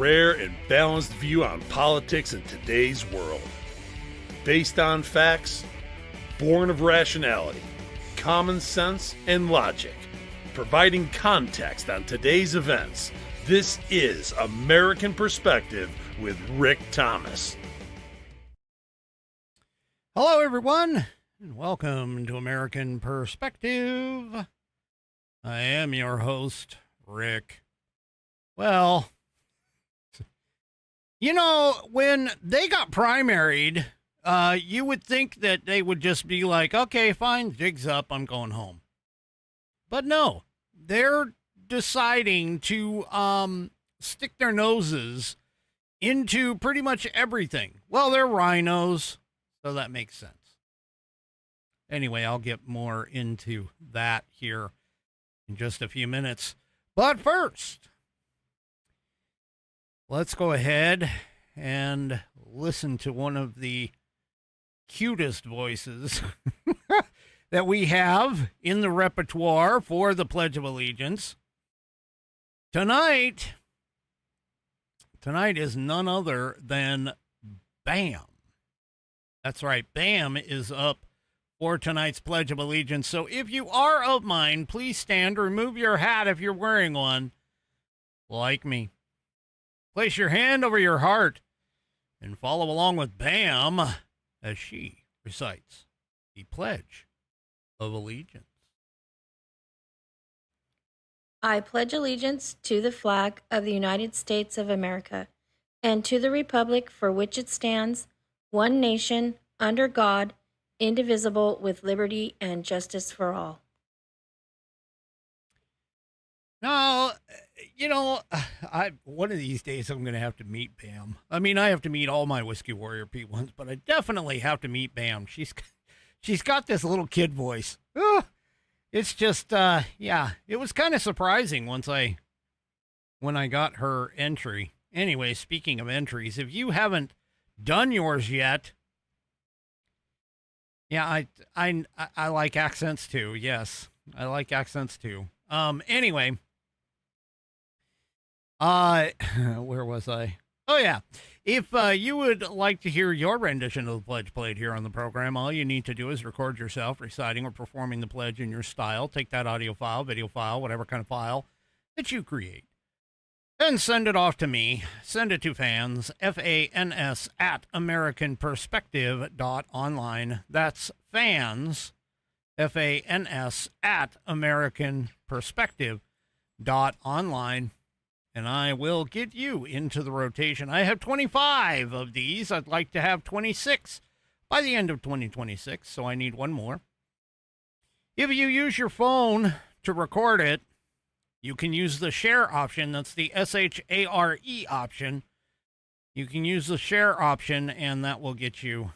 rare and balanced view on politics in today's world. Based on facts, born of rationality, common sense, and logic, providing context on today's events. This is American Perspective with Rick Thomas. Hello, everyone, and welcome to American Perspective. I am your host, Rick. Well, you know, when they got primaried, you would think that they would just be like, okay, fine, jig's up, I'm going home. But no, they're deciding to stick their noses into pretty much everything. Well, they're rhinos, so that makes sense. Anyway, I'll get more into that here in just a few minutes. But first, let's go ahead and listen to one of the cutest voices that we have in the repertoire for the Pledge of Allegiance. Tonight is none other than BAM. That's right, BAM is up for tonight's Pledge of Allegiance. So if you are of mine, please stand, remove your hat if you're wearing one, like me. Place your hand over your heart and follow along with BAM as she recites the Pledge of Allegiance. I pledge allegiance to the flag of the United States of America and to the republic for which it stands, one nation, under God, indivisible, with liberty and justice for all. Now, you know, one of these days I'm going to have to meet BAM. I mean, I have to meet all my Whiskey Warrior P1s, but I definitely have to meet BAM. She's got this little kid voice. It's just, yeah, it was kind of surprising when I got her entry. Anyway, speaking of entries, if you haven't done yours yet, yeah, I like accents too. Yes, I like accents too. Anyway, where was I? Oh yeah. If you would like to hear your rendition of the pledge played here on the program, all you need to do is record yourself reciting or performing the pledge in your style. Take that audio file, video file, whatever kind of file that you create, and send it off to me. Send it to fans, FANS, at AmericanPerspective.online. That's fans, FANS, at AmericanPerspective.online. And I will get you into the rotation. I have 25 of these. I'd like to have 26 by the end of 2026, so I need one more. If you use your phone to record it, you can use the share option. That's the SHARE option. You can use the share option, and that will get you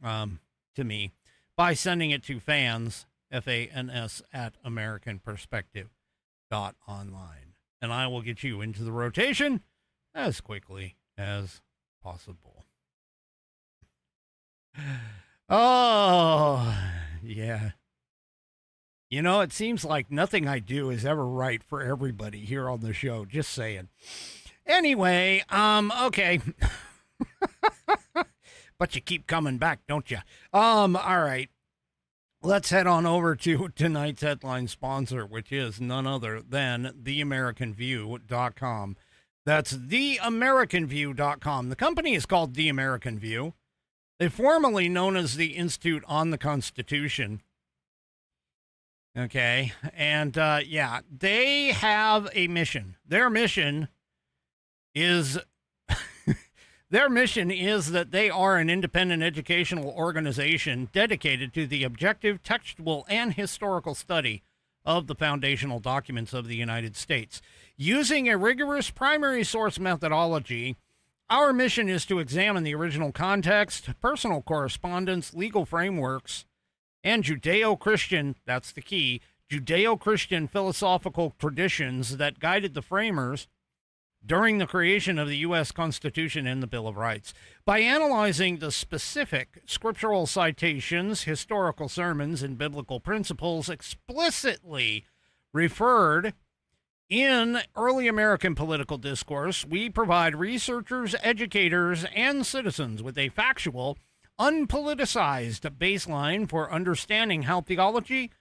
to me by sending it to fans, FANS, at AmericanPerspective.online. And I will get you into the rotation as quickly as possible. Oh, yeah. You know, it seems like nothing I do is ever right for everybody here on the show. Just saying. Anyway, okay. But you keep coming back, don't you? All right. Let's head on over to tonight's headline sponsor, which is none other than theamericanview.com. That's theamericanview.com. The company is called The American View. They're formerly known as the Institute on the Constitution. Okay, and yeah, they have a mission. Their mission is that they are an independent educational organization dedicated to the objective, textual, and historical study of the foundational documents of the United States. Using a rigorous primary source methodology, our mission is to examine the original context, personal correspondence, legal frameworks, and Judeo-Christian, that's the key, Judeo-Christian philosophical traditions that guided the framers during the creation of the U.S. Constitution and the Bill of Rights. By analyzing the specific scriptural citations, historical sermons, and biblical principles explicitly referred In early American political discourse, we provide researchers, educators, and citizens with a factual, unpoliticized baseline for understanding how theology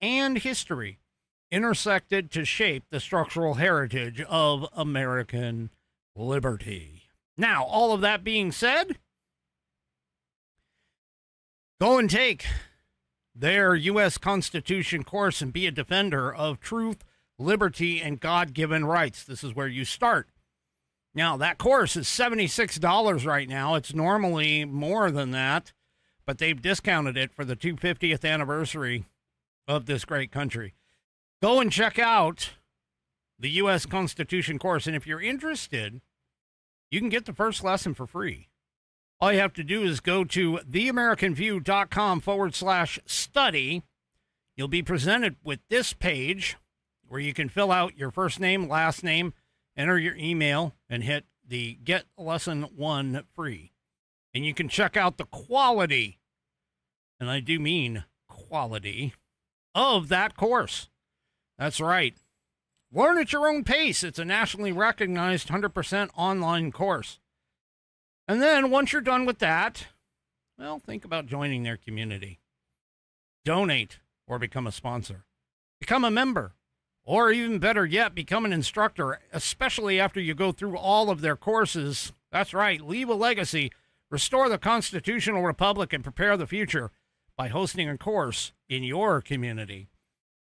and history intersected to shape the structural heritage of American liberty. Now, all of that being said, go and take their U.S. Constitution course and be a defender of truth, liberty, and God-given rights. This is where you start. Now, that course is $76 right now. It's normally more than that, but they've discounted it for the 250th anniversary of this great country. Go and check out the U.S. Constitution course, and if you're interested, you can get the first lesson for free. All you have to do is go to theamericanview.com/study. You'll be presented with this page where you can fill out your first name, last name, enter your email, and hit the Get Lesson 1 free. And you can check out the quality, and I do mean quality, of that course. That's right. Learn at your own pace. It's a nationally recognized 100% online course. And then once you're done with that, well, think about joining their community. Donate or become a sponsor. Become a member. Or even better yet, become an instructor, especially after you go through all of their courses. That's right. Leave a legacy. Restore the constitutional republic and prepare the future by hosting a course in your community.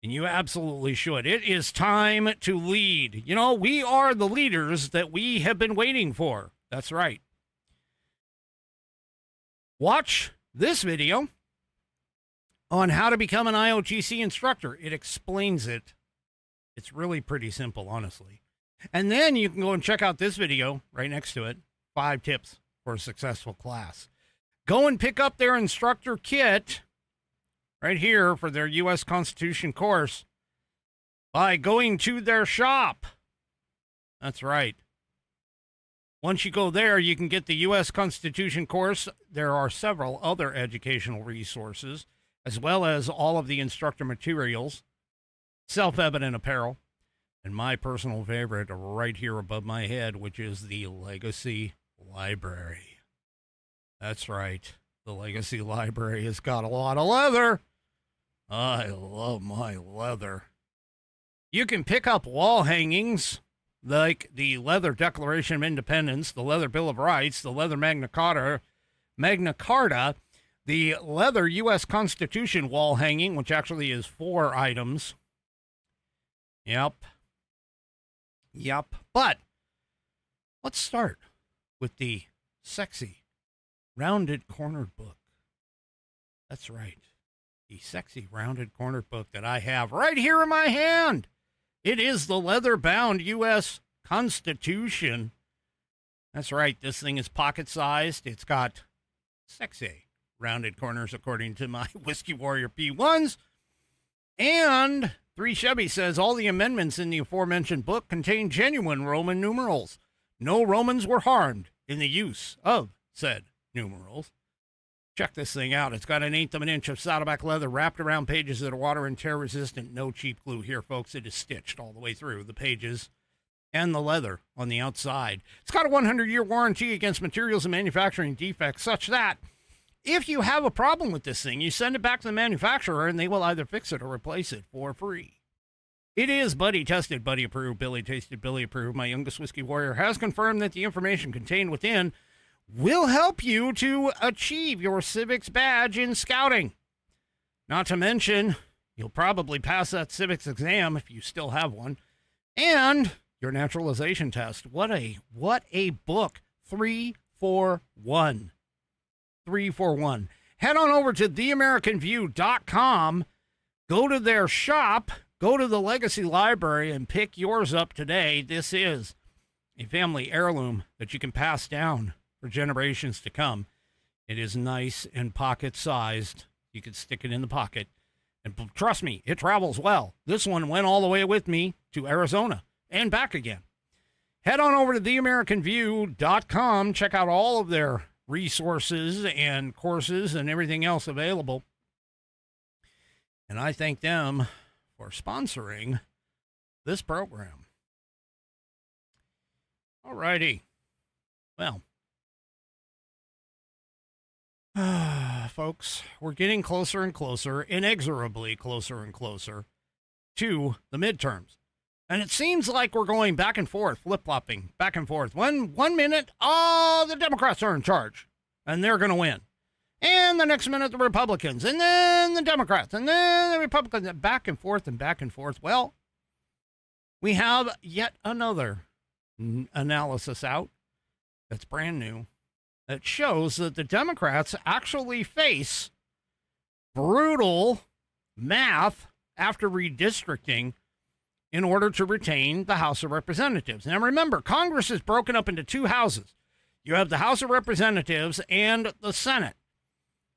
And you absolutely should. It is time to lead. You know, we are the leaders that we have been waiting for. That's right. Watch this video on how to become an IOGC instructor. It explains it. It's really pretty simple, honestly. And then you can go and check out this video right next to it. 5 tips for a successful class. Go and pick up their instructor kit right here for their U.S. Constitution course by going to their shop. That's right. Once you go there, you can get the U.S. Constitution course. There are several other educational resources, as well as all of the instructor materials, self-evident apparel, and my personal favorite right here above my head, which is the Legacy Library. That's right. The Legacy Library has got a lot of leather. I love my leather. You can pick up wall hangings like the Leather Declaration of Independence, the Leather Bill of Rights, the Leather Magna Carta, the Leather U.S. Constitution wall hanging, which actually is 4 items. Yep. But let's start with the sexy, rounded cornered book. That's right. The sexy, rounded cornered book that I have right here in my hand. It is the leather-bound U.S. Constitution. That's right. This thing is pocket-sized. It's got sexy, rounded corners, according to my Whiskey Warrior P1s. And 3 Chevy says all the amendments in the aforementioned book contain genuine Roman numerals. No Romans were harmed in the use of said numerals. Check this thing out. It's got 1/8 of an inch of Saddleback leather wrapped around pages that are water and tear resistant. No cheap glue here, folks. It is stitched all the way through the pages and the leather on the outside. It's got a 100-year warranty against materials and manufacturing defects, such that if you have a problem with this thing, you send it back to the manufacturer and they will either fix it or replace it for free. It is buddy tested, buddy approved, Billy tasted, Billy approved. My youngest Whiskey Warrior has confirmed that the information contained within will help you to achieve your civics badge in scouting. Not to mention, you'll probably pass that civics exam if you still have one, and your naturalization test. What a book. 3-for-1. 3-for-1. Head on over to theamericanview.com, go to their shop, go to the Legacy Library, and pick yours up today. This is a family heirloom that you can pass down for generations to come. It is nice and pocket-sized. You can stick it in the pocket. And trust me, it travels well. This one went all the way with me to Arizona and back again. Head on over to theamericanview.com. Check out all of their resources and courses and everything else available. And I thank them for sponsoring this program. All righty. Well, folks, we're getting closer and closer, inexorably closer and closer to the midterms. And it seems like we're going back and forth, flip-flopping, back and forth. One minute, the Democrats are in charge, and they're going to win. And the next minute, the Republicans, and then the Democrats, and then the Republicans, back and forth and back and forth. Well, we have yet another analysis out that's brand new that shows that the Democrats actually face brutal math after redistricting in order to retain the House of Representatives. Now, remember, Congress is broken up into two houses. You have the House of Representatives and the Senate.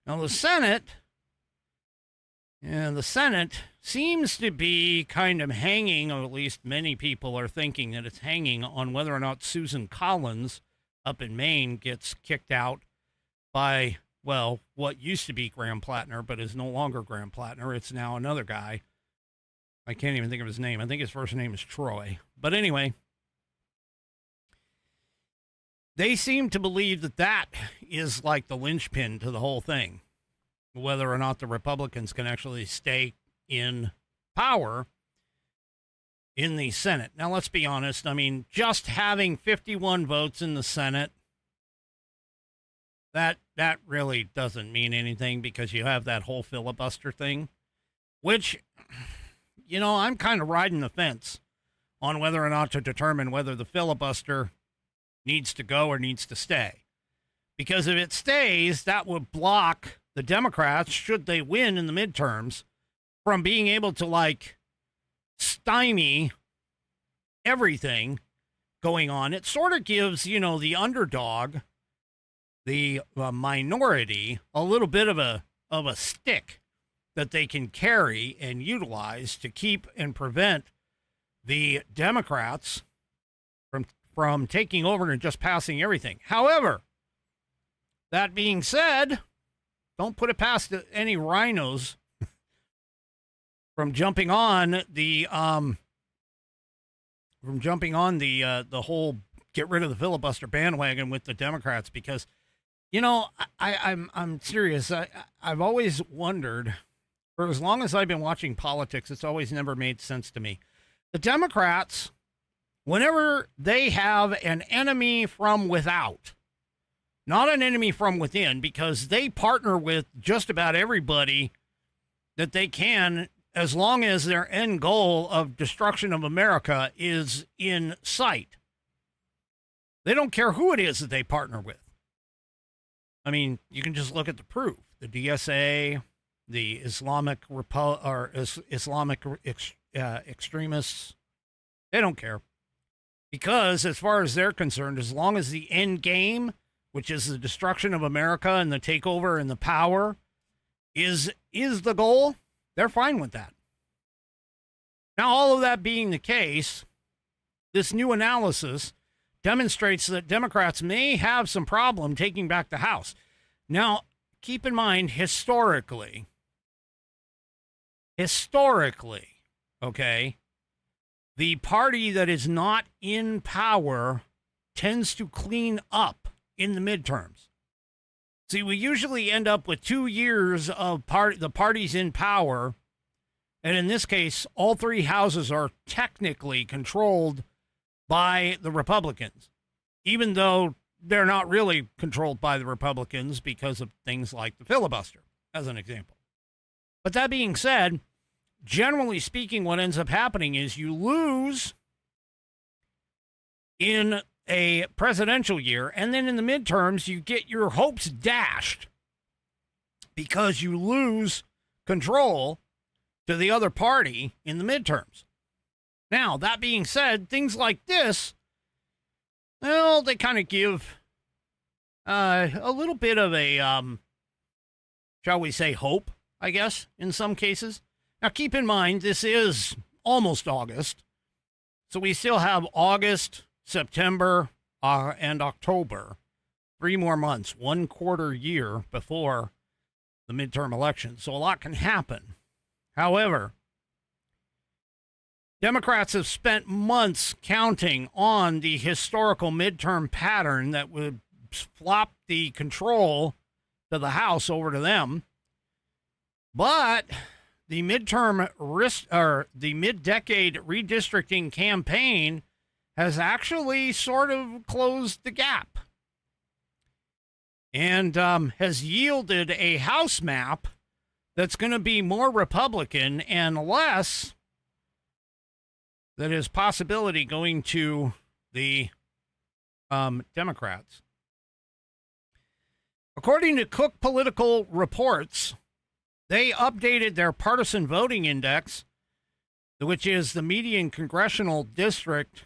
Now, the Senate seems to be kind of hanging, or at least many people are thinking that it's hanging on whether or not Susan Collins up in Maine gets kicked out by, well, what used to be Graham Plattner, but is no longer Graham Plattner. It's now another guy. I can't even think of his name. I think his first name is Troy. But anyway, they seem to believe that that is like the linchpin to the whole thing, whether or not the Republicans can actually stay in power in the Senate. Now, let's be honest. I mean, just having 51 votes in the Senate, that really doesn't mean anything because you have that whole filibuster thing, which, you know, I'm kind of riding the fence on whether or not to determine whether the filibuster needs to go or needs to stay. Because if it stays, that would block the Democrats, should they win in the midterms, from being able to, like, stymie everything going on. It sort of gives, you know, the underdog, the minority, a little bit of a stick that they can carry and utilize to keep and prevent the Democrats from taking over and just passing everything. However, that being said, don't put it past any rhinos from jumping on the whole get rid of the filibuster bandwagon with the Democrats, because, you know, I'm serious. I've always wondered, for as long as I've been watching politics, it's always never made sense to me. The Democrats, whenever they have an enemy from without, not an enemy from within, because they partner with just about everybody that they can, as long as their end goal of destruction of America is in sight. They don't care who it is that they partner with. I mean, you can just look at the proof. The DSA, the Islamic extremists, they don't care. Because as far as they're concerned, as long as the end game, which is the destruction of America and the takeover and the power, is the goal, they're fine with that. Now, all of that being the case, this new analysis demonstrates that Democrats may have some problem taking back the House. Now, keep in mind, historically, okay, the party that is not in power tends to clean up in the midterms. See, we usually end up with 2 years of the parties in power, and in this case, all three houses are technically controlled by the Republicans, even though they're not really controlled by the Republicans because of things like the filibuster, as an example. But that being said, generally speaking, what ends up happening is you lose in a presidential year, and then in the midterms, you get your hopes dashed because you lose control to the other party in the midterms. Now, that being said, things like this, well, they kind of give a little bit of a, shall we say, hope, I guess, in some cases. Now, keep in mind, this is almost August, so we still have August, September, and October, 3 more months, 1/4 year before the midterm election. So a lot can happen. However, Democrats have spent months counting on the historical midterm pattern that would flop the control to the House over to them. But the midterm the mid-decade redistricting campaign has actually sort of closed the gap and has yielded a House map that's going to be more Republican and less that is possibility going to the Democrats. According to Cook Political Reports, they updated their partisan voting index, which is the median congressional district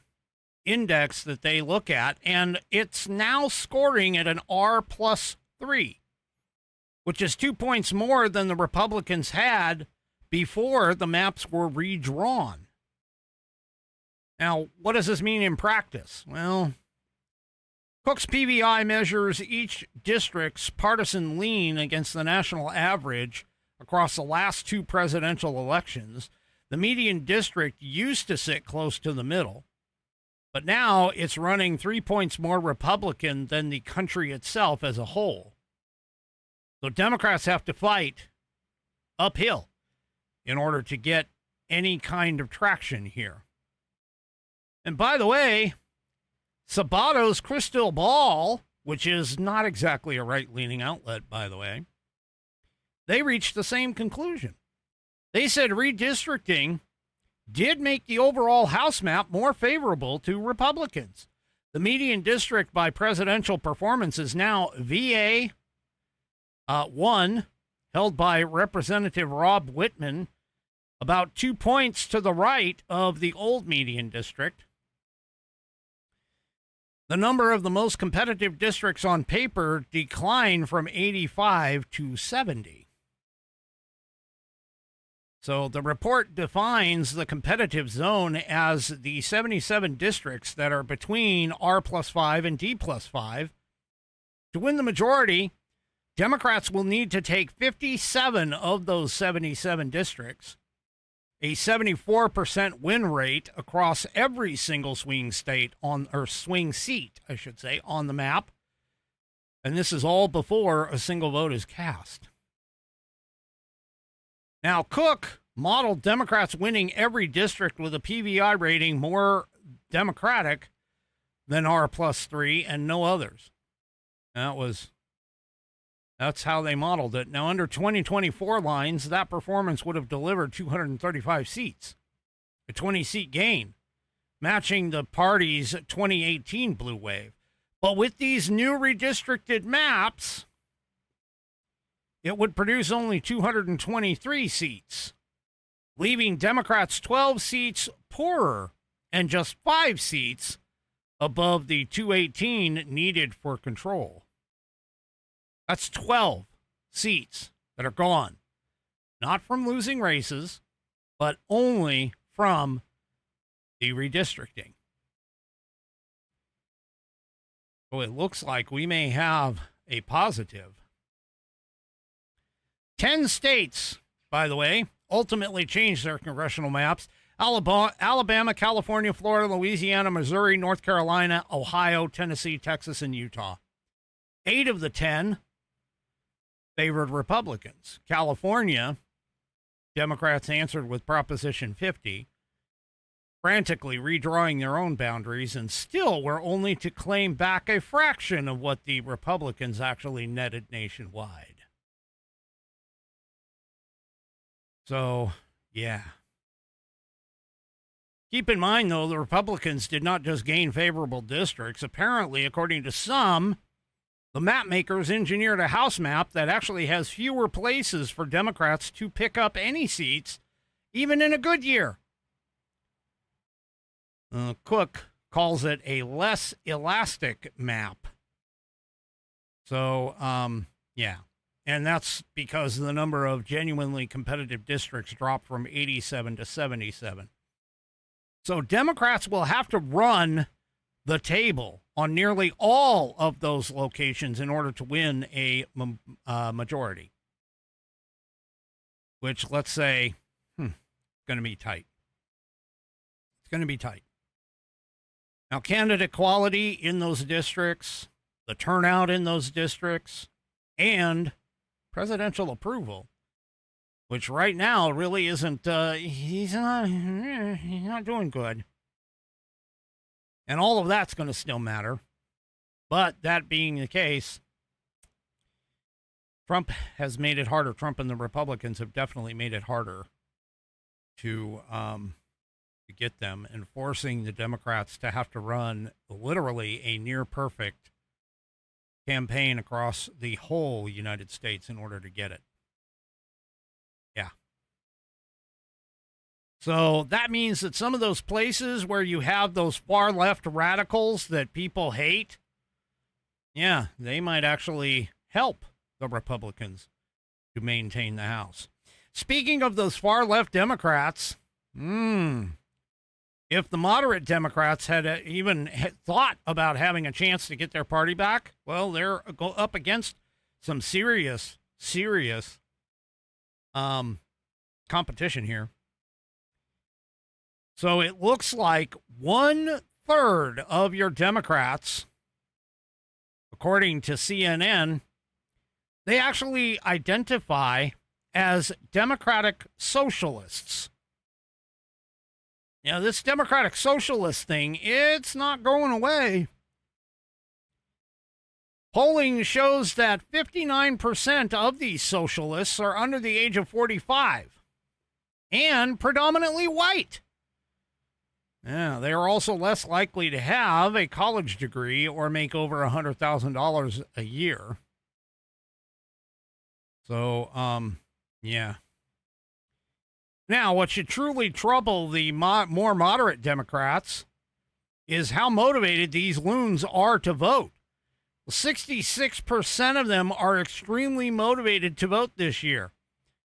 index that they look at, and it's now scoring at an R+3, which is 2 points more than the Republicans had before the maps were redrawn. Now, what does this mean in practice? Well, Cook's PVI measures each district's partisan lean against the national average across the last two presidential elections. The median district used to sit close to the middle, but now it's running 3 points more Republican than the country itself as a whole. So Democrats have to fight uphill in order to get any kind of traction here. And by the way, Sabato's Crystal Ball, which is not exactly a right-leaning outlet, by the way, they reached the same conclusion. They said redistricting did make the overall House map more favorable to Republicans. The median district by presidential performance is now VA 1, held by Representative Rob Whitman, about 2 points to the right of the old median district. The number of the most competitive districts on paper declined from 85 to 70. So the report defines the competitive zone as the 77 districts that are between R+5 and D+5. To win the majority, Democrats will need to take 57 of those 77 districts, a 74% win rate across every single swing seat, on the map. And this is all before a single vote is cast. Now, Cook modeled Democrats winning every district with a PVI rating more Democratic than R+3 and no others. That's how they modeled it. Now, under 2024 lines, that performance would have delivered 235 seats, a 20-seat gain, matching the party's 2018 blue wave. But with these new redistricted maps, it would produce only 223 seats, leaving Democrats 12 seats poorer and just 5 seats above the 218 needed for control. That's 12 seats that are gone, not from losing races, but only from the redistricting. So it looks like we may have a positive. 10 states, by the way, ultimately changed their congressional maps. Alabama, California, Florida, Louisiana, Missouri, North Carolina, Ohio, Tennessee, Texas, and Utah. 8 of the 10 favored Republicans. California, Democrats answered with Proposition 50, frantically redrawing their own boundaries, and still were only to claim back a fraction of what the Republicans actually netted nationwide. So, yeah. Keep in mind, though, the Republicans did not just gain favorable districts. Apparently, according to some, the map makers engineered a House map that actually has fewer places for Democrats to pick up any seats, even in a good year. Cook calls it a less elastic map. So, yeah. And that's because the number of genuinely competitive districts dropped from 87 to 77. So Democrats will have to run the table on nearly all of those locations in order to win a majority, which, let's say, going to be tight. going to be tight. Now, candidate quality in those districts, the turnout in those districts, and presidential approval, which right now really isn't, he's not doing good. And all of that's going to still matter. But that being the case, Trump has made it harder. Trump and the Republicans have definitely made it harder to get them, and forcing the Democrats to have to run literally a near perfect campaign across the whole United States in order to get it. Yeah. So that means that some of those places where you have those far left radicals that people hate, yeah, they might actually help the Republicans to maintain the House. Speaking of those far left Democrats, if the moderate Democrats had even thought about having a chance to get their party back, well, they're up against some serious competition here. So it looks like 1/3 of your Democrats, according to CNN, they actually identify as Democratic Socialists. You know, this Democratic Socialist thing, it's not going away. Polling shows that 59% of these socialists are under the age of 45 and predominantly white. Yeah, they are also less likely to have a college degree or make over $100,000 a year. So, yeah. Now, what should truly trouble the more moderate Democrats is how motivated these loons are to vote. 66% of them are extremely motivated to vote this year,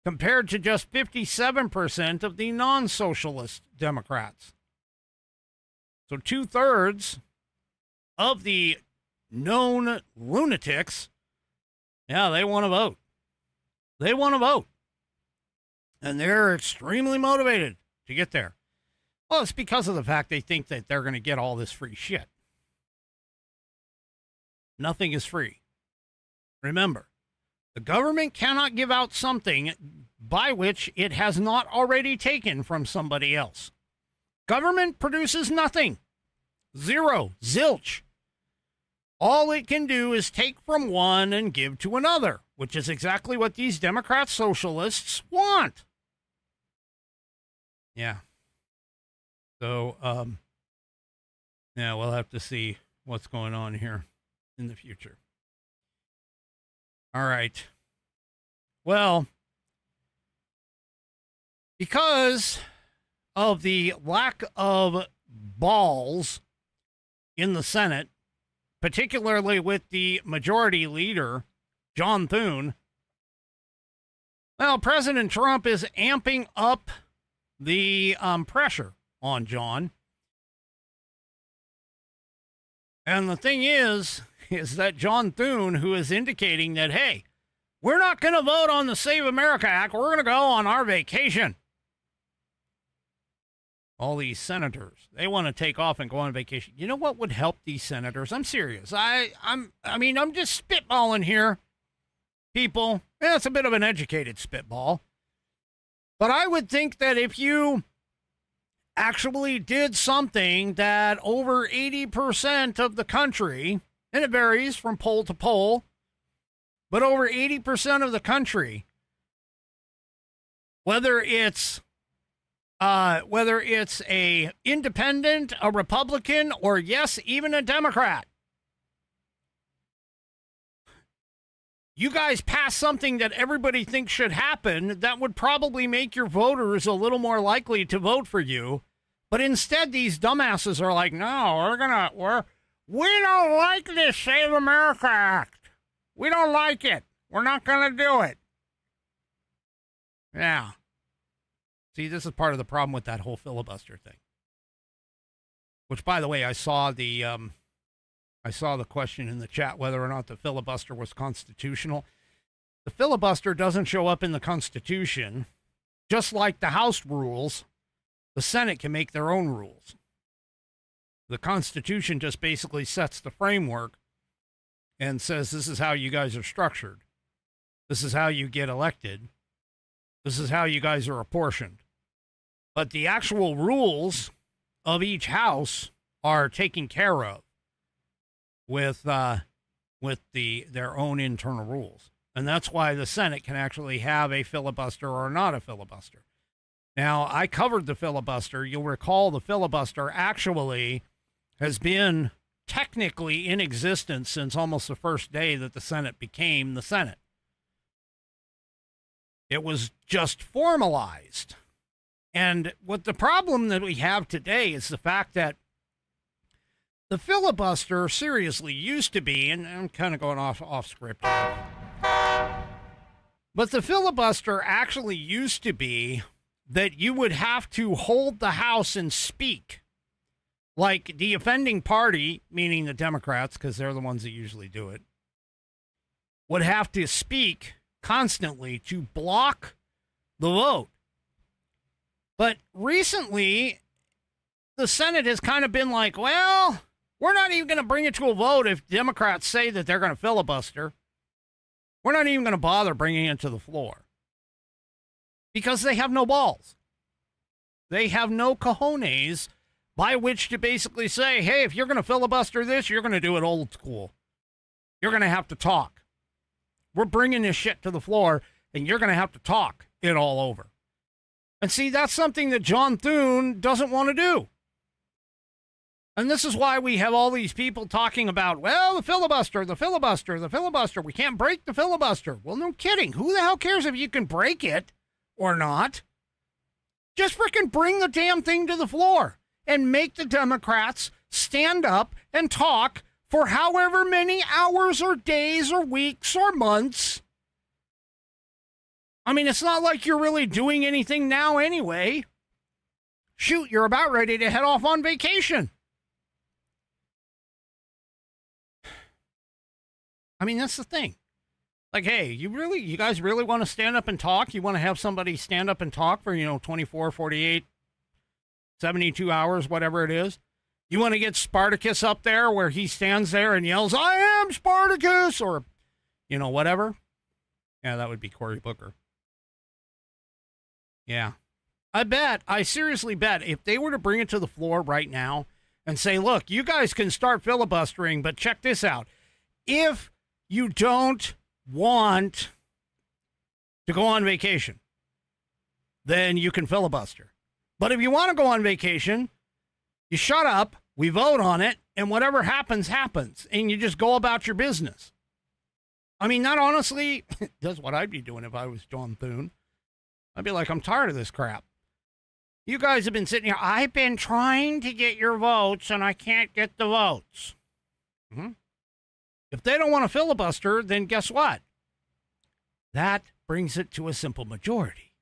compared to just 57% of the non-socialist Democrats. So 2/3 of the known lunatics, yeah, they want to vote. They want to vote. And they're extremely motivated to get there. Well, it's because of the fact they think that they're going to get all this free shit. Nothing is free. Remember, the government cannot give out something by which it has not already taken from somebody else. Government produces nothing. Zero. Zilch. All it can do is take from one and give to another, which is exactly what these Democrat socialists want. Yeah. So, yeah, we'll have to see what's going on here in the future. All right. Well, because of the lack of balls in the Senate, particularly with the majority leader, John Thune, well, President Trump is amping up the pressure on John. And the thing is that John Thune, who is indicating that, hey, we're not going to vote on the Save America Act. We're going to go on our vacation. All these senators, they want to take off and go on vacation. You know what would help these senators? I'm serious. I'm just spitballing here, people. Yeah, it's a bit of an educated spitball. But I would think that if you actually did something that over 80% of the country, and it varies from poll to poll, but over 80% of the country, whether it's a independent, a Republican, or yes, even a Democrat, you guys pass something that everybody thinks should happen, that would probably make your voters a little more likely to vote for you. But instead, these dumbasses are like, no, we don't like this Save America Act. We don't like it. We're not going to do it. Yeah. See, this is part of the problem with that whole filibuster thing. Which, by the way, I saw the question in the chat whether or not the filibuster was constitutional. The filibuster doesn't show up in the Constitution, just like the House rules The Senate can make their own rules. The Constitution just basically sets the framework and says this is how you guys are structured. This is how you get elected. This is how you guys are apportioned. But the actual rules of each house are taken care of with their own internal rules. And that's why the Senate can actually have a filibuster or not a filibuster. Now, I covered the filibuster. You'll recall the filibuster actually has been technically in existence since almost the first day that the Senate became the Senate. It was just formalized. And what the problem that we have today is the fact that the filibuster seriously used to be, and I'm kind of going off script here, but the filibuster actually used to be that you would have to hold the House and speak. Like the offending party, meaning the Democrats, because they're the ones that usually do it, would have to speak constantly to block the vote. But recently, the Senate has kind of been like, well, we're not even going to bring it to a vote if Democrats say that they're going to filibuster. We're not even going to bother bringing it to the floor. Because they have no balls. They have no cojones by which to basically say, hey, if you're going to filibuster this, you're going to do it old school. You're going to have to talk. We're bringing this shit to the floor, and you're going to have to talk it all over. And see, that's something that John Thune doesn't want to do. And this is why we have all these people talking about, well, the filibuster, the filibuster, the filibuster. We can't break the filibuster. Well, no kidding. Who the hell cares if you can break it or not? Just freaking bring the damn thing to the floor and make the Democrats stand up and talk for however many hours or days or weeks or months. I mean, it's not like you're really doing anything now anyway. Shoot, you're about ready to head off on vacation. I mean, that's the thing. Like, hey, you guys really want to stand up and talk? You want to have somebody stand up and talk for, 24, 48, 72 hours, whatever it is? You want to get Spartacus up there where he stands there and yells, I am Spartacus, or, whatever? Yeah, that would be Cory Booker. Yeah. I seriously bet if they were to bring it to the floor right now and say, look, you guys can start filibustering, but check this out. If you don't want to go on vacation, then you can filibuster. But if you want to go on vacation, you shut up, we vote on it, and whatever happens, happens. And you just go about your business. I mean, that honestly, that's what I'd be doing if I was John Thune. I'd be like, I'm tired of this crap. You guys have been sitting here. I've been trying to get your votes, and I can't get the votes. Mm-hmm. If they don't want to filibuster, then guess what? That brings it to a simple majority.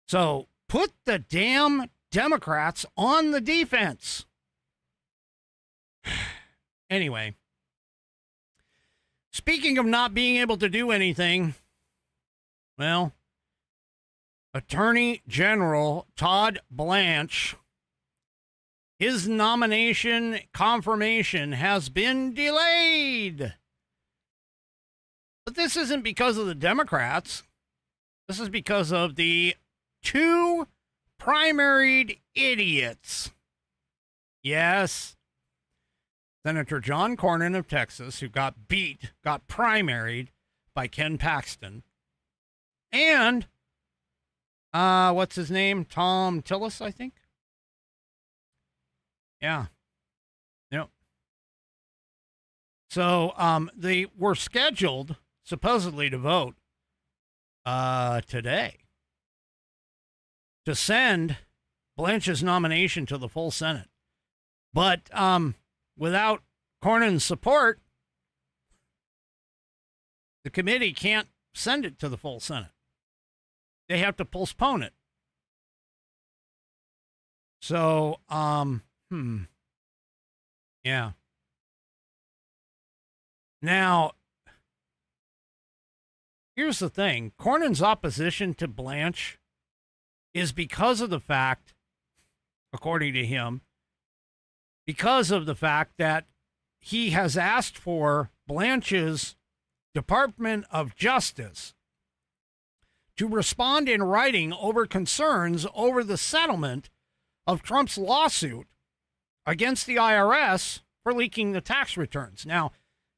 So put the damn Democrats on the defense. Anyway, speaking of not being able to do anything, well, Attorney General Todd Blanche, his nomination confirmation has been delayed. But this isn't because of the Democrats. This is because of the two primaried idiots. Yes. Senator John Cornyn of Texas, who got primaried by Ken Paxton. And, what's his name? Tom Tillis, I think. Yeah. Yep. So, they were scheduled, supposedly, to vote, today, to send Blanche's nomination to the full Senate. But, without Cornyn's support, the committee can't send it to the full Senate. They have to postpone it. So, yeah. Now, here's the thing. Cornyn's opposition to Blanche is because of the fact, according to him, because of the fact that he has asked for Blanche's Department of Justice to respond in writing over concerns over the settlement of Trump's lawsuit against the IRS for leaking the tax returns. Now,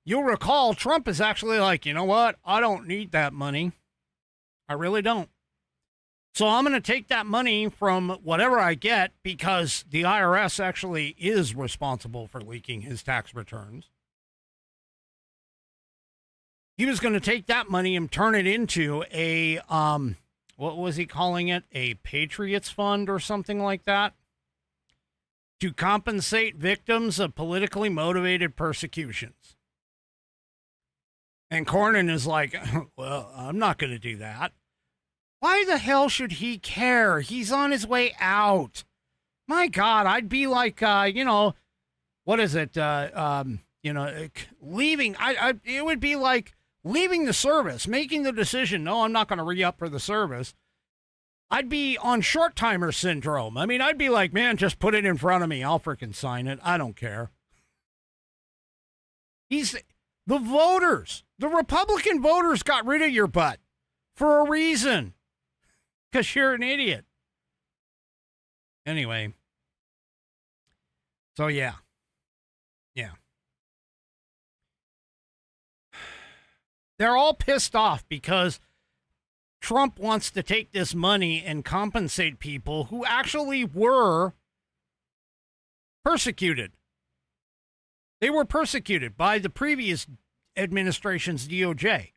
you'll recall Trump is actually like, you know what? I don't need that money. I really don't. So I'm going to take that money from whatever I get because the IRS actually is responsible for leaking his tax returns. He was going to take that money and turn it into a, what was he calling it? A Patriots Fund or something like that, to compensate victims of politically motivated persecutions. And Cornyn is like, well, I'm not going to do that. Why the hell should he care? He's on his way out. My God, I'd be like, what is it? Leaving. It would be like leaving the service, making the decision, no, I'm not going to re-up for the service. I'd be on short-timer syndrome. I mean, I'd be like, man, just put it in front of me. I'll freaking sign it. I don't care. The voters, the Republican voters got rid of your butt for a reason. Because you're an idiot. Anyway. So, yeah. Yeah. They're all pissed off because Trump wants to take this money and compensate people who actually were persecuted. They were persecuted by the previous administration's DOJ.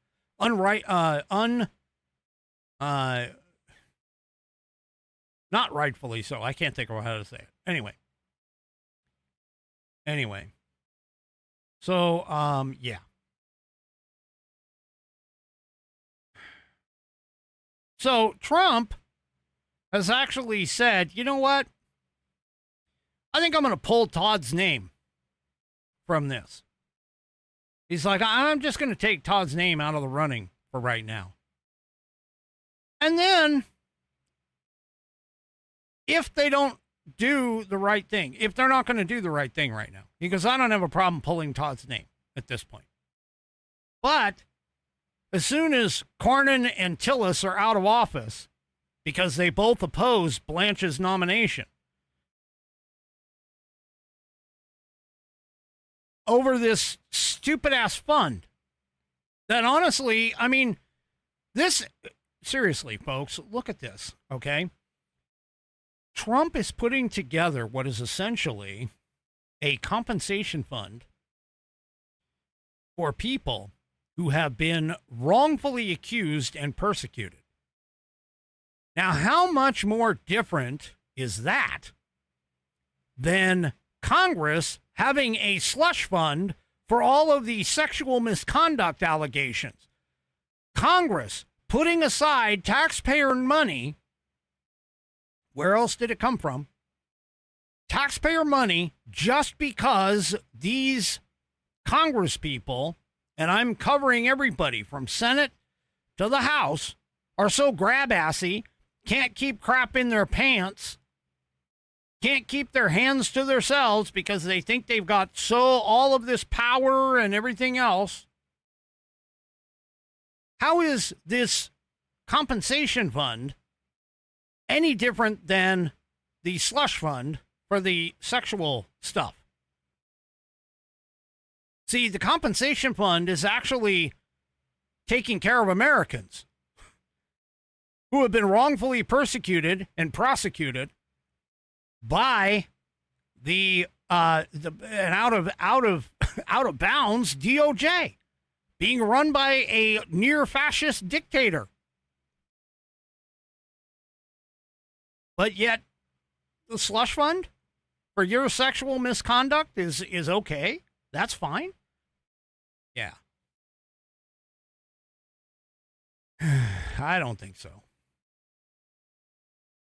Not rightfully so. I can't think of how to say it. Anyway. So, yeah. So Trump has actually said, you know what? I think I'm going to pull Todd's name from this. He's like, I'm just going to take Todd's name out of the running for right now. And then, if they don't do the right thing, if they're not going to do the right thing right now, because I don't have a problem pulling Todd's name at this point. But as soon as Cornyn and Tillis are out of office, because they both oppose Blanche's nomination, over this stupid-ass fund, that honestly, I mean, seriously, folks, look at this, okay? Trump is putting together what is essentially a compensation fund for people who have been wrongfully accused and persecuted. Now, how much more different is that than Congress having a slush fund for all of the sexual misconduct allegations? Congress putting aside taxpayer money. Where else did it come from? Taxpayer money, just because these Congress people, and I'm covering everybody from Senate to the House, are so grab-assy, can't keep crap in their pants, can't keep their hands to themselves because they think they've got all of this power and everything else. How is this compensation fund any different than the slush fund for the sexual stuff? See, the compensation fund is actually taking care of Americans who have been wrongfully persecuted and prosecuted by the out of bounds DOJ, being run by a near fascist dictator. But yet, the slush fund for your sexual misconduct is okay. That's fine. Yeah. I don't think so.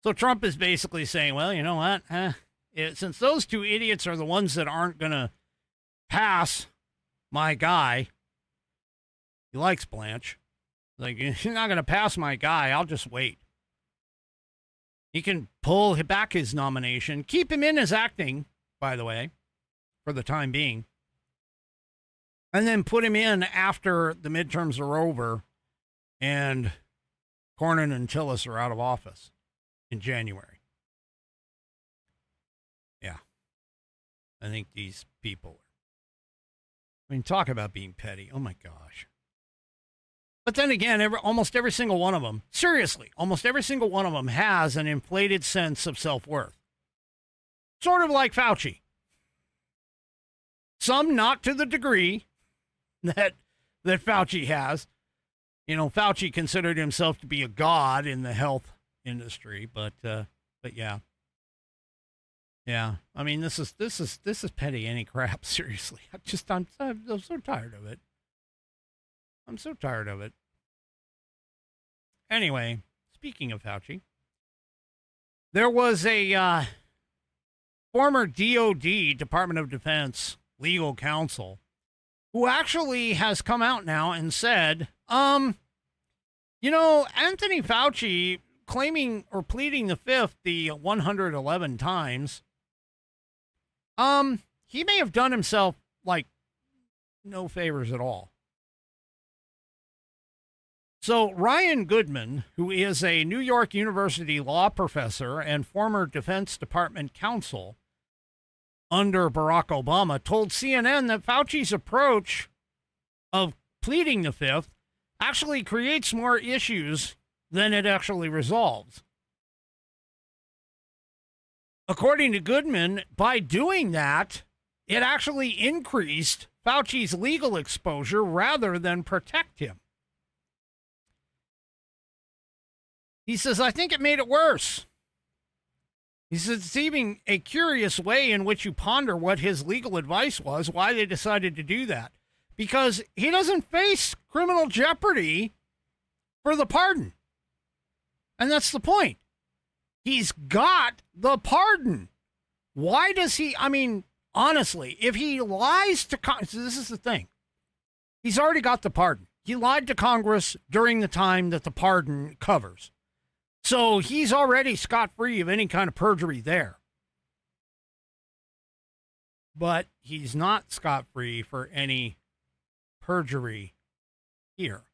So Trump is basically saying, well, you know what? Since those two idiots are the ones that aren't going to pass my guy, he likes Blanche. Like, you're not going to pass my guy. I'll just wait. He can pull back his nomination, keep him in as acting, by the way, for the time being, and then put him in after the midterms are over and Cornyn and Tillis are out of office in January. Yeah. I think these people, I mean, talk about being petty. Oh my gosh. But then again, almost every single one of them, seriously, almost every single one of them has an inflated sense of self-worth. Sort of like Fauci. Some not to the degree that Fauci has. You know, Fauci considered himself to be a god in the health industry, but yeah. Yeah. I mean, this is petty any crap, seriously. I'm so tired of it. I'm so tired of it. Anyway, speaking of Fauci, there was a former DOD, Department of Defense, legal counsel, who actually has come out now and said, you know, Anthony Fauci claiming or pleading the fifth the 111 times, he may have done himself, like, no favors at all. So Ryan Goodman, who is a New York University law professor and former Defense Department counsel under Barack Obama, told CNN that Fauci's approach of pleading the fifth actually creates more issues than it actually resolves. According to Goodman, by doing that, it actually increased Fauci's legal exposure rather than protect him. He says, I think it made it worse. He says, it's even a curious way in which you ponder what his legal advice was, why they decided to do that. Because he doesn't face criminal jeopardy for the pardon. And that's the point. He's got the pardon. Why does he, I mean, honestly, if he lies to Congress, this is the thing. He's already got the pardon. He lied to Congress during the time that the pardon covers. So he's already scot-free of any kind of perjury there. But he's not scot-free for any perjury here.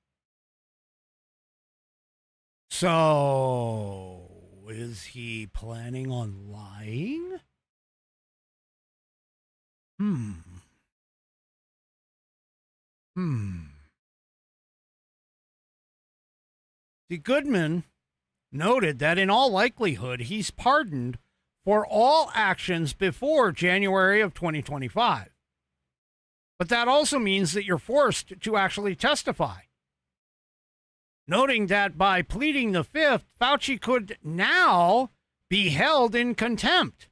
So is he planning on lying? See, Goodman noted that in all likelihood, he's pardoned for all actions before January of 2025. But that also means that you're forced to actually testify. Noting that by pleading the fifth, Fauci could now be held in contempt,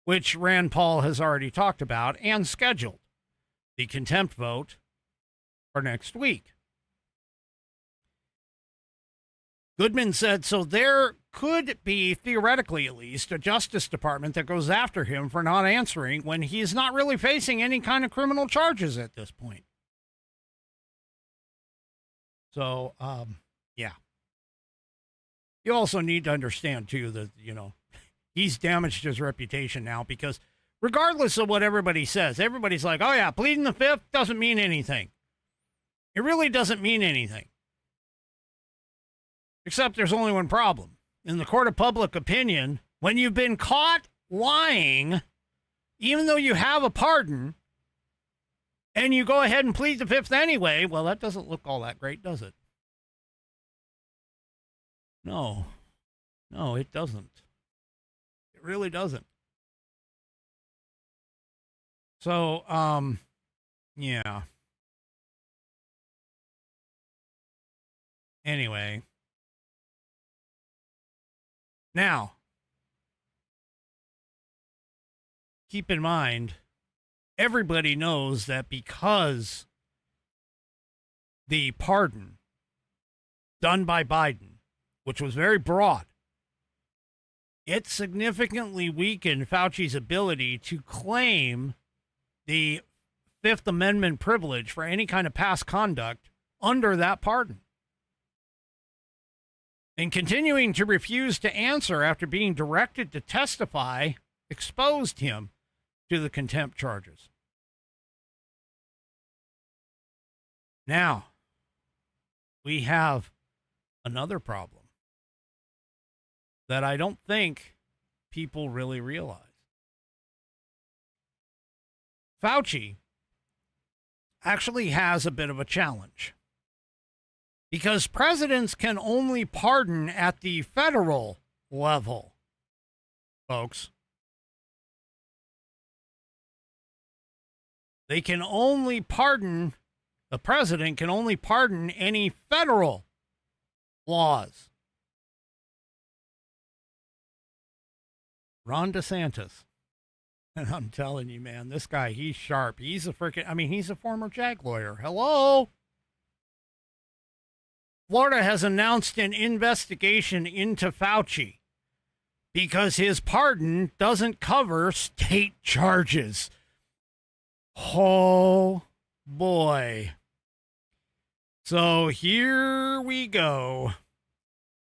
which Rand Paul has already talked about and scheduled the contempt vote for next week. Goodman said, so there could be, theoretically at least, a Justice Department that goes after him for not answering when he is not really facing any kind of criminal charges at this point. So, yeah. You also need to understand, too, that, you know, he's damaged his reputation now because regardless of what everybody says, everybody's like, oh, yeah, pleading the fifth doesn't mean anything. It really doesn't mean anything. Except there's only one problem. In the court of public opinion, when you've been caught lying, even though you have a pardon, and you go ahead and plead the fifth anyway, well, that doesn't look all that great, does it? No, it doesn't. It really doesn't. So, yeah. Anyway. Now, keep in mind, everybody knows that because the pardon done by Biden, which was very broad, it significantly weakened Fauci's ability to claim the Fifth Amendment privilege for any kind of past conduct under that pardon. and continuing to refuse to answer after being directed to testify exposed him to the contempt charges. Now, we have another problem that I don't think people really realize. Fauci actually has a bit of a challenge because presidents can only pardon at the federal level, folks. They can only pardon, the president can only pardon any federal laws. Ron DeSantis. And I'm telling you, man, this guy, he's sharp. He's a he's a former JAG lawyer. Hello? Florida has announced an investigation into Fauci because his pardon doesn't cover state charges. Oh, boy. So here we go.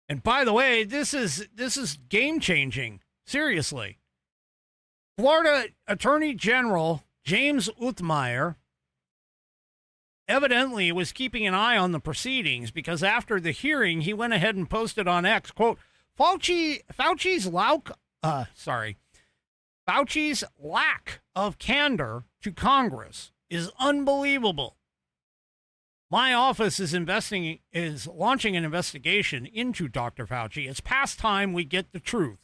And by the way, this is game-changing. Seriously. Florida Attorney General James Uthmeier evidently was keeping an eye on the proceedings because after the hearing, he went ahead and posted on X, quote, Fauci's lack of candor to Congress is unbelievable. My office is launching an investigation into Dr. Fauci. It's past time we get the truth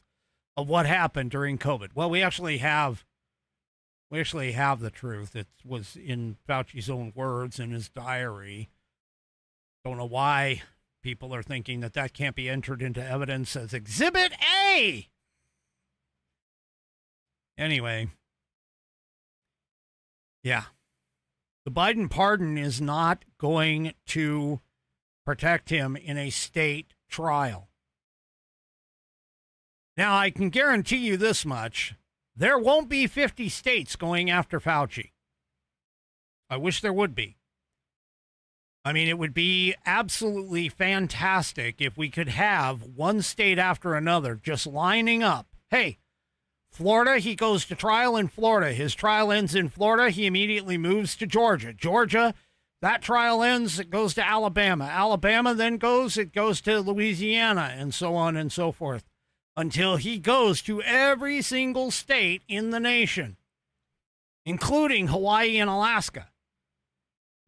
of what happened during COVID. Well, we actually have the truth. It was in Fauci's own words in his diary. Don't know why people are thinking that can't be entered into evidence as Exhibit A. Anyway, yeah. The Biden pardon is not going to protect him in a state trial. Now, I can guarantee you this much. There won't be 50 states going after Fauci. I wish there would be. I mean, it would be absolutely fantastic if we could have one state after another just lining up. Hey, Florida, he goes to trial in Florida. His trial ends in Florida. He immediately moves to Georgia. Georgia, that trial ends. It goes to Alabama. Alabama then goes to Louisiana, and so on and so forth, until he goes to every single state in the nation, including Hawaii and Alaska.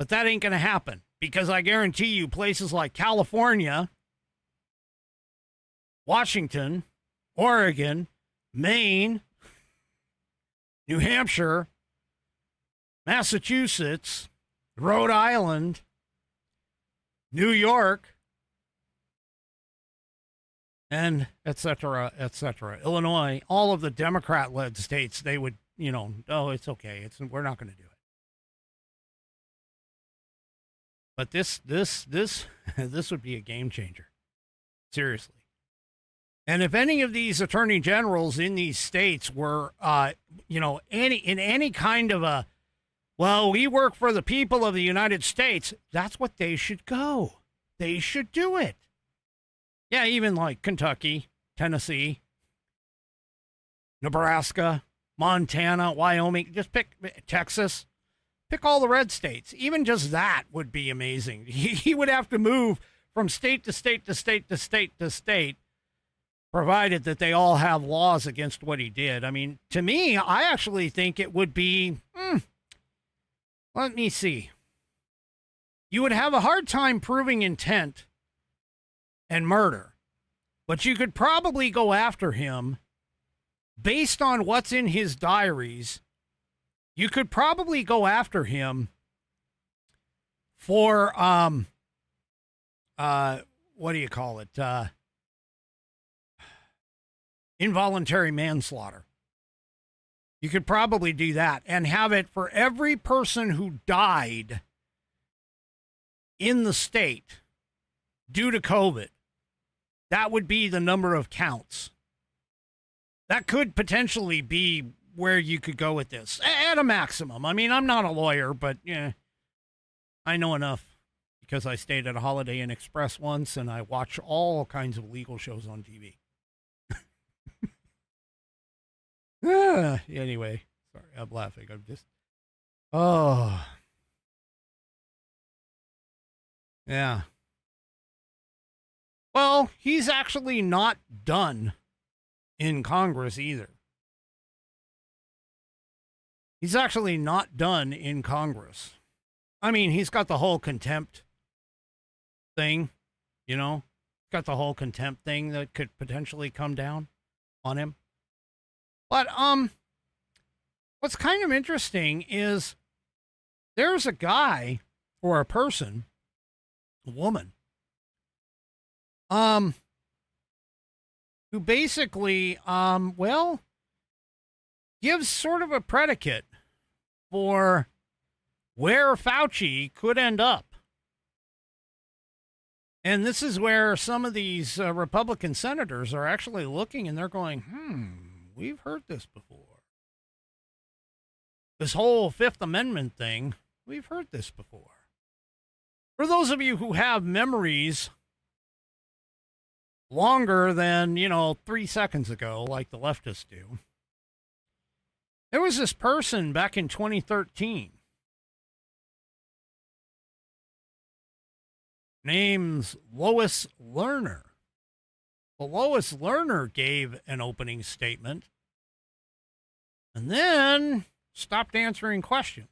But that ain't going to happen because I guarantee you places like California, Washington, Oregon, Maine, New Hampshire, Massachusetts, Rhode Island, New York, and et cetera, Illinois, all of the Democrat-led states, they would, oh, it's okay. We're not going to do it. But this would be a game changer. Seriously. And if any of these attorney generals in these states were, any kind of a, well, we work for the people of the United States, that's what they should go. They should do it. Yeah, even like Kentucky, Tennessee, Nebraska, Montana, Wyoming, just pick Texas, pick all the red states. Even just that would be amazing. He would have to move from state to state to state to state to state, provided that they all have laws against what he did. I mean, to me, I actually think it would be, let me see. You would have a hard time proving intent and murder, but you could probably go after him based on what's in his diaries. You could probably go after him for, what do you call it? Involuntary manslaughter. You could probably do that and have it for every person who died in the state due to COVID. That would be the number of counts. That could potentially be where you could go with this at a maximum. I mean, I'm not a lawyer, but I know enough because I stayed at a Holiday Inn Express once and I watch all kinds of legal shows on TV. Anyway, sorry, I'm laughing. I'm just, oh, yeah. Well, he's actually not done in Congress either. He's actually not done in Congress. I mean, he's got the whole contempt thing, you know, got the whole contempt thing that could potentially come down on him. But what's kind of interesting is there's a guy or a person, a woman, who basically, well, gives sort of a predicate for where Fauci could end up. And this is where some of these Republican senators are actually looking and they're going, we've heard this before. This whole Fifth Amendment thing, we've heard this before. For those of you who have memories longer than, 3 seconds ago, like the leftists do, there was this person back in 2013. Name's Lois Lerner. Well, Lois Lerner gave an opening statement and then stopped answering questions.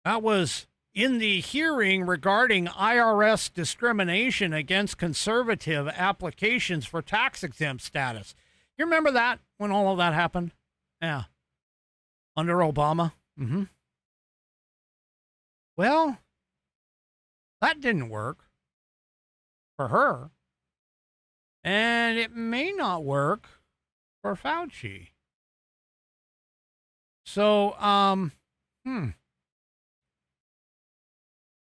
That was in the hearing regarding IRS discrimination against conservative applications for tax-exempt status. You remember that, when all of that happened? Yeah. Under Obama? Mm-hmm. Well, that didn't work for her. And it may not work for Fauci. So,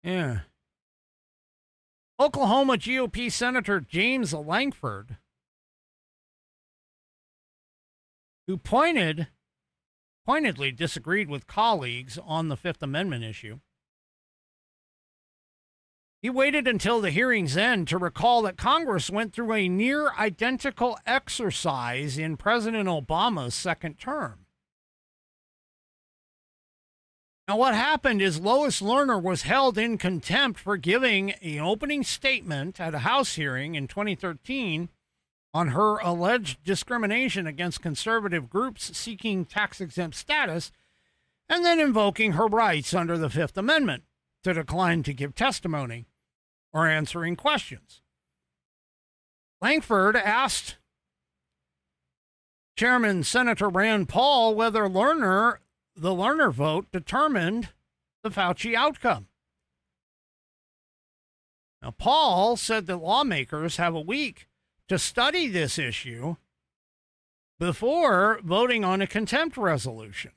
yeah. Oklahoma GOP Senator James Lankford, who pointedly disagreed with colleagues on the Fifth Amendment issue. He waited until the hearing's end to recall that Congress went through a near identical exercise in President Obama's second term. Now, what happened is Lois Lerner was held in contempt for giving an opening statement at a House hearing in 2013 on her alleged discrimination against conservative groups seeking tax-exempt status, and then invoking her rights under the Fifth Amendment to decline to give testimony or answering questions. Lankford asked Chairman Senator Rand Paul whether the Lerner vote determined the Fauci outcome. Now, Paul said that lawmakers have a week to study this issue before voting on a contempt resolution.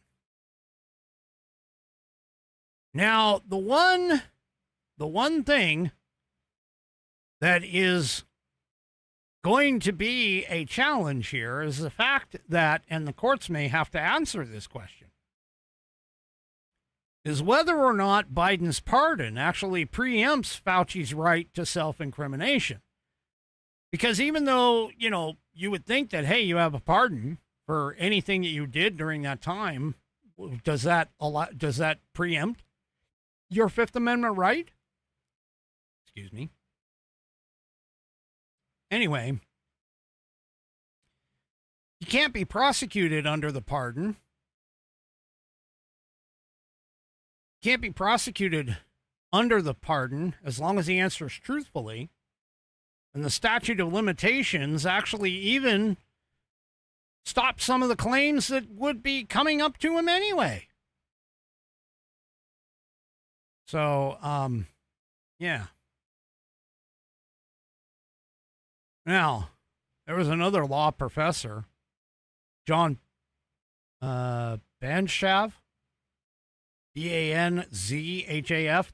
Now, the one thing that is going to be a challenge here is the fact that, and the courts may have to answer this question, is whether or not Biden's pardon actually preempts Fauci's right to self-incrimination. Because even though, you would think that, hey, you have a pardon for anything that you did during that time, does that preempt your Fifth Amendment right? Excuse me. Anyway, he can't be prosecuted under the pardon. Can't be prosecuted under the pardon as long as he answers truthfully. And the statute of limitations actually even stopped some of the claims that would be coming up to him anyway. So, yeah. Now, there was another law professor, John Banzhaf, Banzhaf.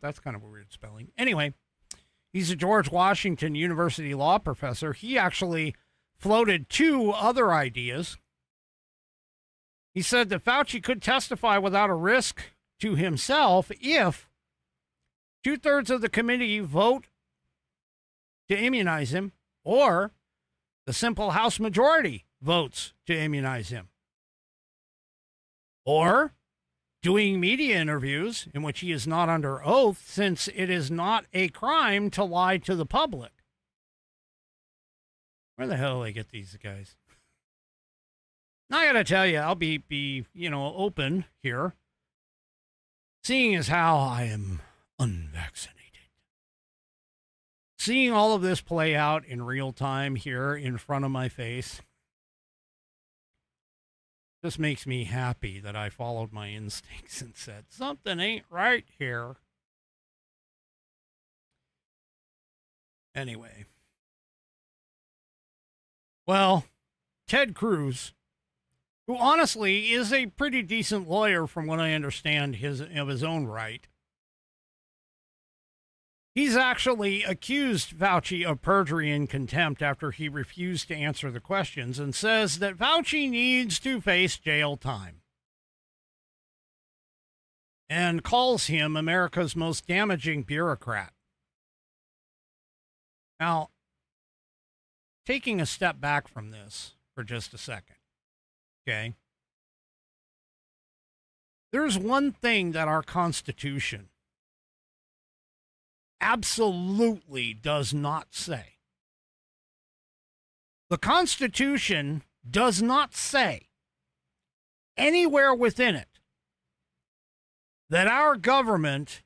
That's kind of a weird spelling. Anyway, he's a George Washington University law professor. He actually floated two other ideas. He said that Fauci could testify without a risk to himself if 2/3 of the committee vote to immunize him, or the simple House majority votes to immunize him, or doing media interviews in which he is not under oath, since it is not a crime to lie to the public. Where the hell do they get these guys? Now, I got to tell you, I'll be open here. Seeing as how I am unvaccinated. Seeing all of this play out in real time here in front of my face just makes me happy that I followed my instincts and said, something ain't right here. Anyway. Well, Ted Cruz, who honestly is a pretty decent lawyer from what I understand of his own right, he's actually accused Fauci of perjury and contempt after he refused to answer the questions and says that Fauci needs to face jail time and calls him America's most damaging bureaucrat. Now, taking a step back from this for just a second, okay? There's one thing that our Constitution absolutely does not say. The Constitution does not say anywhere within it that our government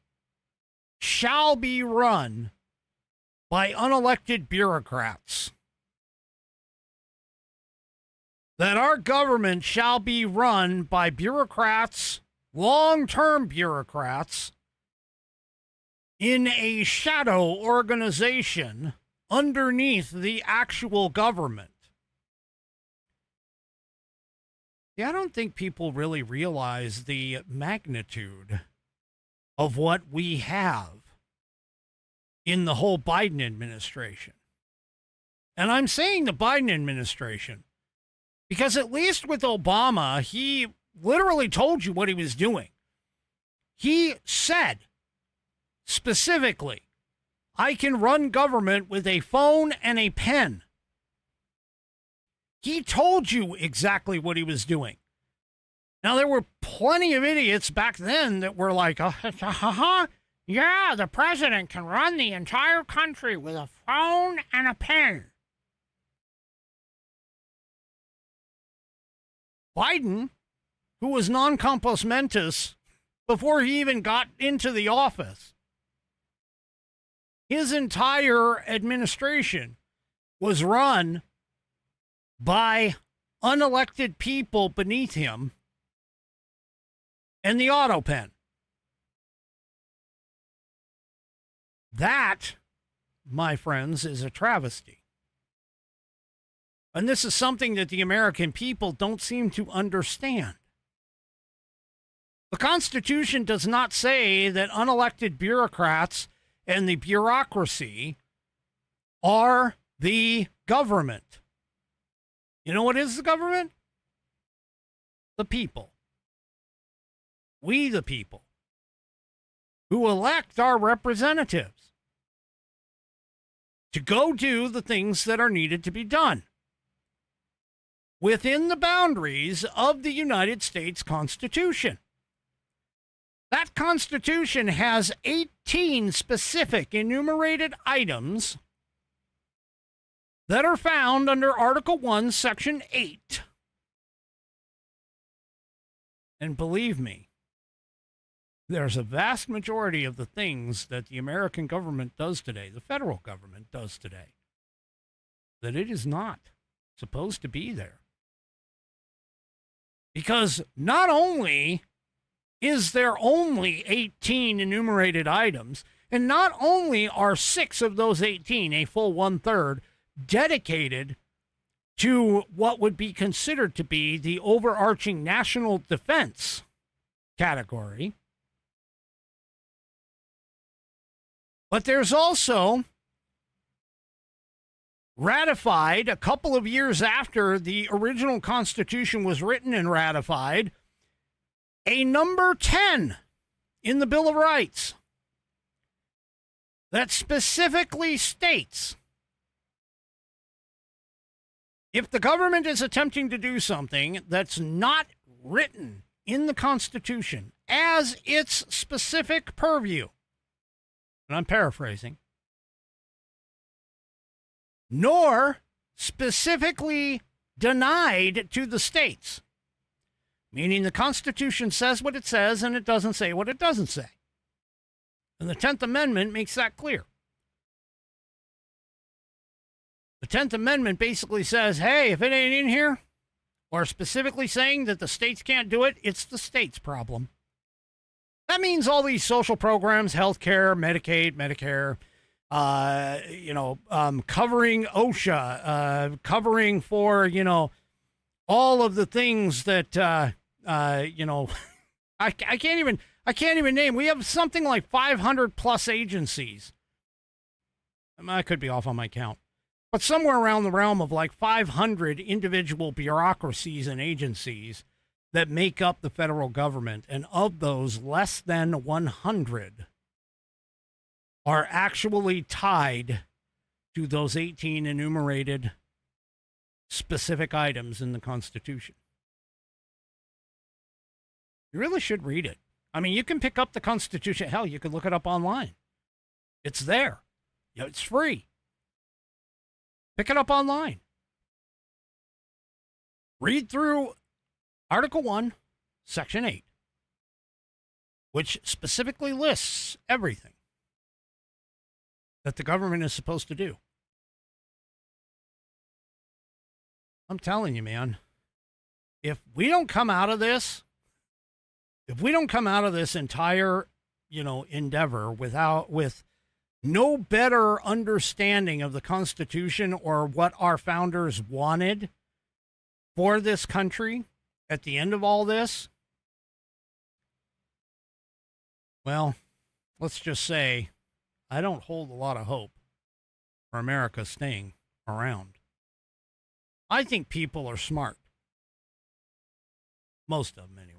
shall be run by unelected bureaucrats. That our government shall be run by bureaucrats, long-term bureaucrats, in a shadow organization underneath the actual government. Yeah, I don't think people really realize the magnitude of what we have in the whole Biden administration. And I'm saying the Biden administration because at least with Obama, he literally told you what he was doing. He said, specifically, I can run government with a phone and a pen. He told you exactly what he was doing. Now, there were plenty of idiots back then that were like, yeah, the president can run the entire country with a phone and a pen. Biden, who was non compos mentis before he even got into the office, his entire administration was run by unelected people beneath him and the auto pen. That, my friends, is a travesty. And this is something that the American people don't seem to understand. The Constitution does not say that unelected bureaucrats and the bureaucracy are the government. You know what is the government? The people. We, the people, who elect our representatives to go do the things that are needed to be done within the boundaries of the United States Constitution. That Constitution has 18 specific enumerated items that are found under Article 1, Section 8. And believe me, there's a vast majority of the things that the American government does today, the federal government does today, that it is not supposed to be there. Because not only is there only 18 enumerated items, and not only are 6 of those 18, a full 1/3, dedicated to what would be considered to be the overarching national defense category, but there's also ratified a couple of years after the original Constitution was written and ratified, a number 10 in the Bill of Rights that specifically states if the government is attempting to do something that's not written in the Constitution as its specific purview, and I'm paraphrasing, nor specifically denied to the states, meaning the Constitution says what it says and it doesn't say what it doesn't say. And the 10th Amendment makes that clear. The 10th Amendment basically says, hey, if it ain't in here, or specifically saying that the states can't do it, it's the state's problem. That means all these social programs, healthcare, Medicaid, Medicare, covering OSHA, covering for, all of the things that, I can't even name. We have something like 500 plus agencies. I could be off on my count, but somewhere around the realm of like 500 individual bureaucracies and agencies that make up the federal government. And of those, less than 100 are actually tied to those 18 enumerated specific items in the Constitution. You really should read it. I mean, you can pick up the Constitution. Hell, you can look it up online. It's there. It's free. Pick it up online. Read through Article 1, Section 8, which specifically lists everything that the government is supposed to do. I'm telling you, man, if we don't come out of this entire, endeavor with no better understanding of the Constitution or what our founders wanted for this country at the end of all this, well, let's just say I don't hold a lot of hope for America staying around. I think people are smart. Most of them, anyway.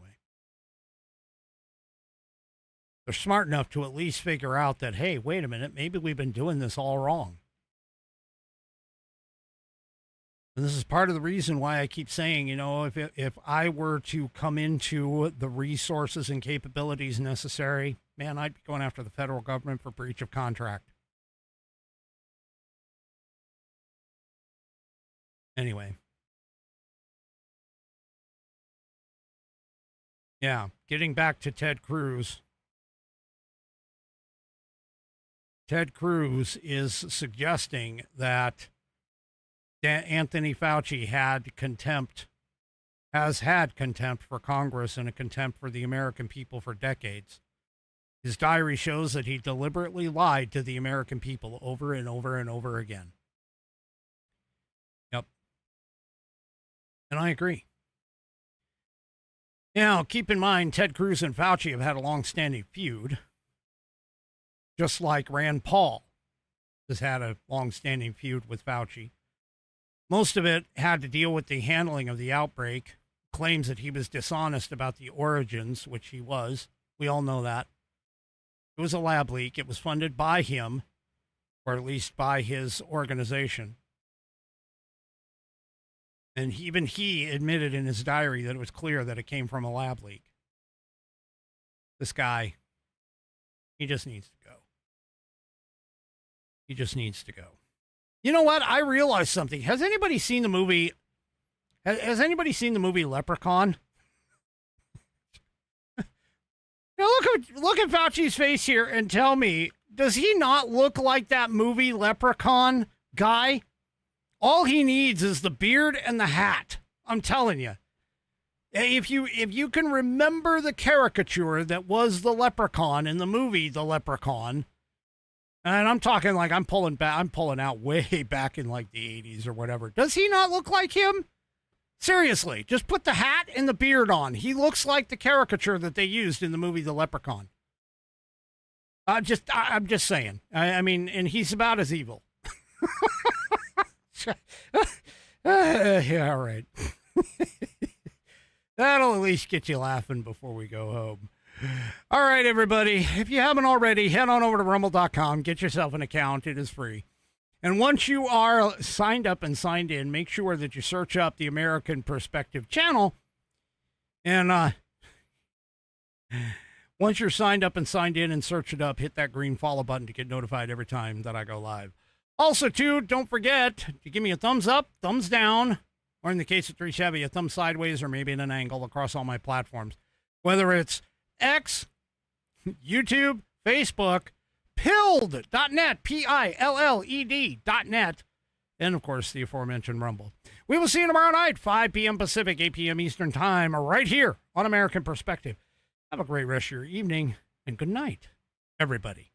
They're smart enough to at least figure out that, hey, wait a minute, maybe we've been doing this all wrong. And this is part of the reason why I keep saying, if I were to come into the resources and capabilities necessary, man, I'd be going after the federal government for breach of contract. Anyway. Yeah, getting back to Ted Cruz. Ted Cruz is suggesting that Anthony Fauci has had contempt for Congress and a contempt for the American people for decades. His diary shows that he deliberately lied to the American people over and over and over again. Yep. And I agree. Now, keep in mind, Ted Cruz and Fauci have had a long-standing feud. Just like Rand Paul has had a long-standing feud with Fauci. Most of it had to deal with the handling of the outbreak, claims that he was dishonest about the origins, which he was. We all know that. It was a lab leak. It was funded by him, or at least by his organization. And even he admitted in his diary that it was clear that it came from a lab leak. This guy, he just needs to go. He just needs to go. You know what? I realized something. Has anybody seen the movie? Has anybody seen the movie Leprechaun? Now look at Fauci's face here and tell me, does he not look like that movie Leprechaun guy? All he needs is the beard and the hat. I'm telling you. If you can remember the caricature that was the Leprechaun in the movie The Leprechaun. And I'm talking like I'm pulling out way back in like the 80s or whatever. Does he not look like him? Seriously, just put the hat and the beard on. He looks like the caricature that they used in the movie The Leprechaun. I'm just saying. I mean, and he's about as evil. Yeah, all right. That'll at least get you laughing before we go home. All right, everybody. If you haven't already, head on over to rumble.com. Get yourself an account. It is free. And once you are signed up and signed in, make sure that you search up the American Perspective channel. And once you're signed up and signed in and search it up, hit that green follow button to get notified every time that I go live. Also, too, don't forget to give me a thumbs up, thumbs down, or in the case of 3 Chevy, a thumb sideways or maybe in an angle across all my platforms. Whether it's X, YouTube, Facebook, Pilled.net, Pilled.net, and of course the aforementioned Rumble. We will see you tomorrow night, 5 p.m. Pacific, 8 p.m. Eastern Time, right here on American Perspective. Have a great rest of your evening, and good night, everybody.